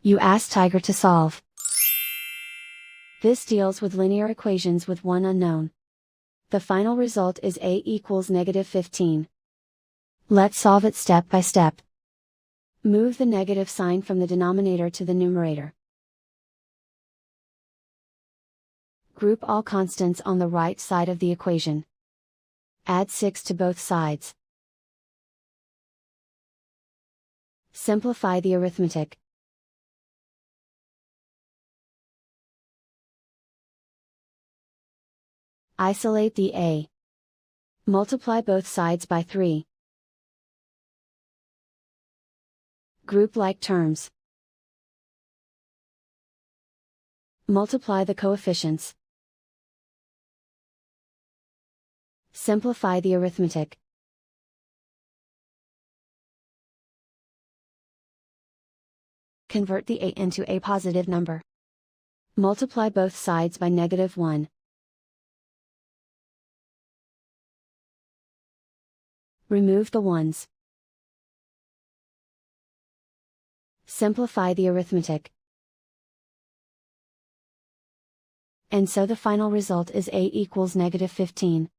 You ask Tiger to solve. This deals with linear equations with one unknown. The final result is a equals -15. Let's solve it step by step. Move the negative sign from the denominator to the numerator. Group all constants on the right side of the equation. Add 6 to both sides. Simplify the arithmetic. Isolate the a. Multiply both sides by 3. Group like terms. Multiply the coefficients. Simplify the arithmetic. Convert the a into a positive number. Multiply both sides by -1. Remove the ones. Simplify the arithmetic. And so the final result is a equals -15.